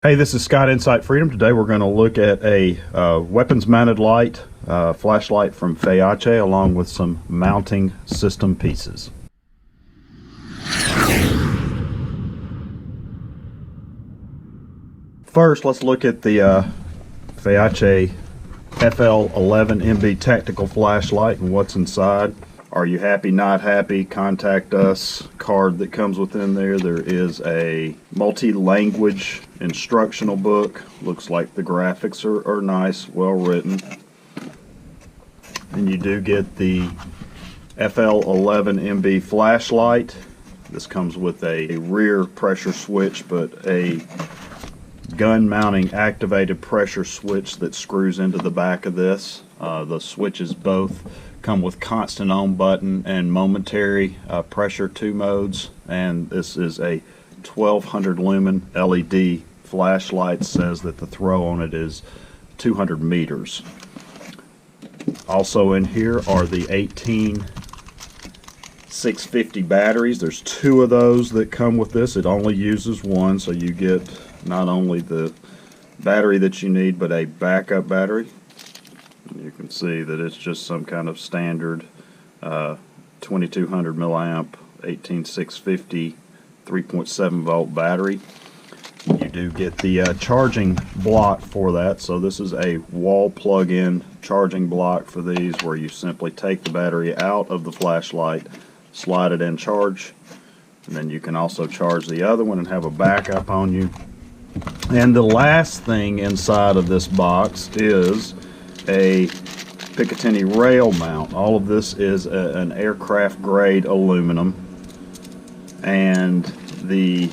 Hey, this is Scott Insight Freedom. Today we're going to look at a weapons-mounted light, flashlight from Feyachi, along with some mounting system pieces. First, let's look at the Feyachi FL11-MB tactical flashlight and what's inside. Are you happy, not happy? Contact us. Card that comes within there. There is a multi-language instructional book. Looks like the graphics are nice, well written. And you do get the FL11-MB flashlight. This comes with a rear pressure switch, but a gun mounting activated pressure switch that screws into the back of this. The switches both come with constant on button and momentary pressure 2 modes, and this is a 1200 lumen LED flashlight. Says that the throw on it is 200 meters. Also in here are the 18650 batteries. There's 2 of those that come with this. It only uses one, so you get not only the battery that you need, but a backup battery. You can see that it's just some kind of standard 2200 milliamp 18650 3.7 volt battery. You do get the charging block for that. So this is a wall plug-in charging block for these, where you simply take the battery out of the flashlight, slide it in charge, and then you can also charge the other one and have a backup on you. And the last thing inside of this box is a Picatinny rail mount. All of this is an aircraft grade aluminum, and the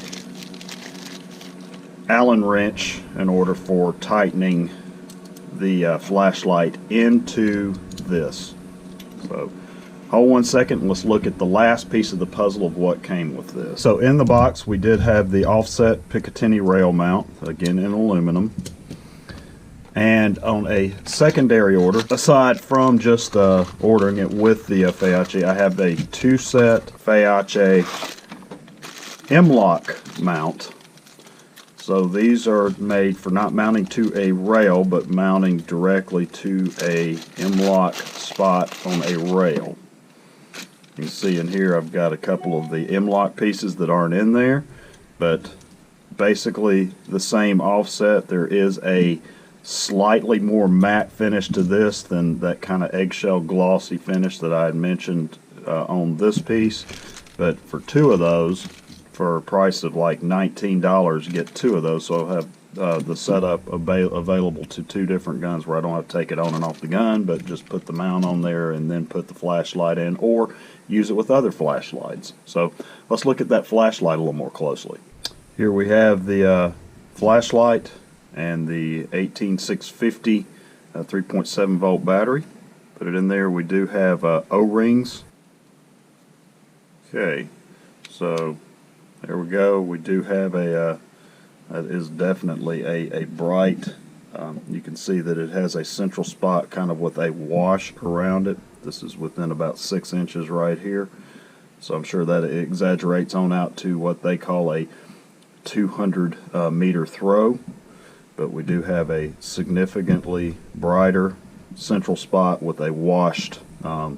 Allen wrench in order for tightening the flashlight into this. So hold 1 second and let's look at the last piece of the puzzle of what came with this. So in the box we did have the offset Picatinny rail mount, again in aluminum. And on a secondary order, aside from just ordering it with the Feyachi, I have a 2-set Feyachi M-lock mount. So these are made for not mounting to a rail, but mounting directly to a M-lock spot on a rail. You can see in here I've got a couple of the M-lock pieces that aren't in there, but basically the same offset. There is a slightly more matte finish to this than that kind of eggshell glossy finish that I had mentioned on this piece. But for 2 of those, for a price of like $19, get 2 of those. So I'll have the setup available to 2 different guns, where I don't have to take it on and off the gun, but just put the mount on there and then put the flashlight in, or use it with other flashlights. So let's look at that flashlight a little more closely. Here we have the flashlight and the 18650 3.7 volt battery. Put it in there. We do have O-rings. Okay, so there we go. We do have a that is definitely a bright, you can see that it has a central spot kind of with a wash around it. This is within about 6 inches right here, so I'm sure that it exaggerates on out to what they call a 200 meter throw. But we do have a significantly brighter central spot with a washed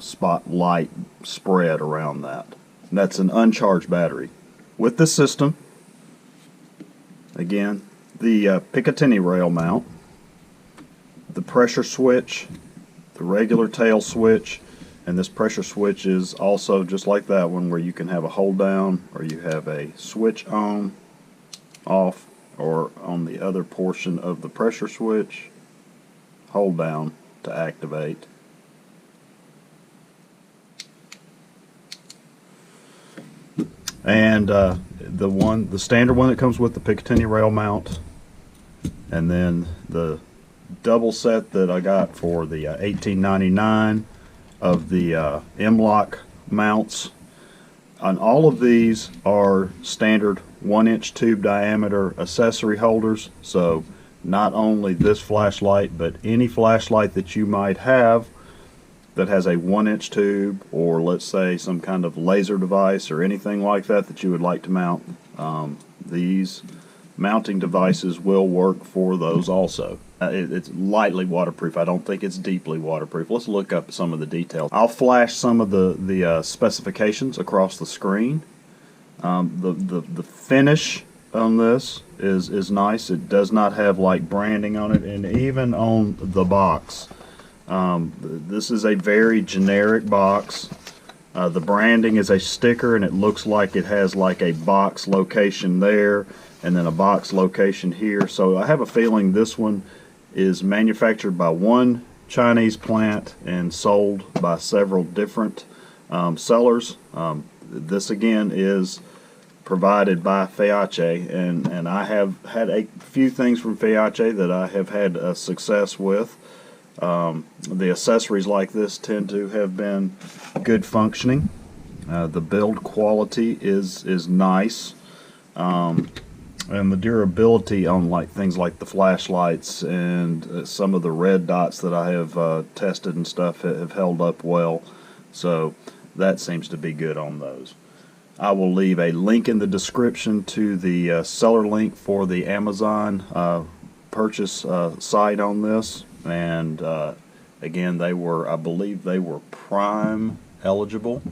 spotlight spread around that. And that's an uncharged battery. With this system, again, the Picatinny rail mount, the pressure switch, the regular tail switch, and this pressure switch is also just like that one, where you can have a hold down, or you have a switch on, off, or on the other portion of the pressure switch, hold down to activate. And the standard one that comes with the Picatinny rail mount, and then the double set that I got for the $18.99 of the M-lock mounts. And all of these are standard 1-inch tube diameter accessory holders. So not only this flashlight, but any flashlight that you might have that has a 1-inch tube, or let's say some kind of laser device or anything like that that you would like to mount, these mounting devices will work for those also. It's lightly waterproof. I don't think it's deeply waterproof. Let's look up some of the details. I'll flash some of the specifications across the screen. The finish on this is nice. It does not have like branding on it, and even on the box. This is a very generic box. The branding is a sticker, and it looks like it has like a box location there and then a box location here. So I have a feeling this one is manufactured by one Chinese plant and sold by several different sellers. This again is provided by Feyachi, and I have had a few things from Feyachi that I have had success with. The accessories like this tend to have been good functioning. The build quality is nice, and the durability on like things like the flashlights and some of the red dots that I have tested and stuff have held up well. So that seems to be good on those. I will leave a link in the description to the seller link for the Amazon purchase site on this. And again, I believe they were Prime eligible.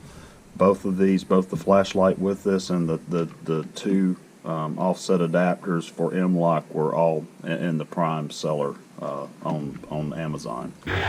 Both of these, both the flashlight with this and the two offset adapters for M-LOK were all in the Prime seller on Amazon. 3, 2, 1.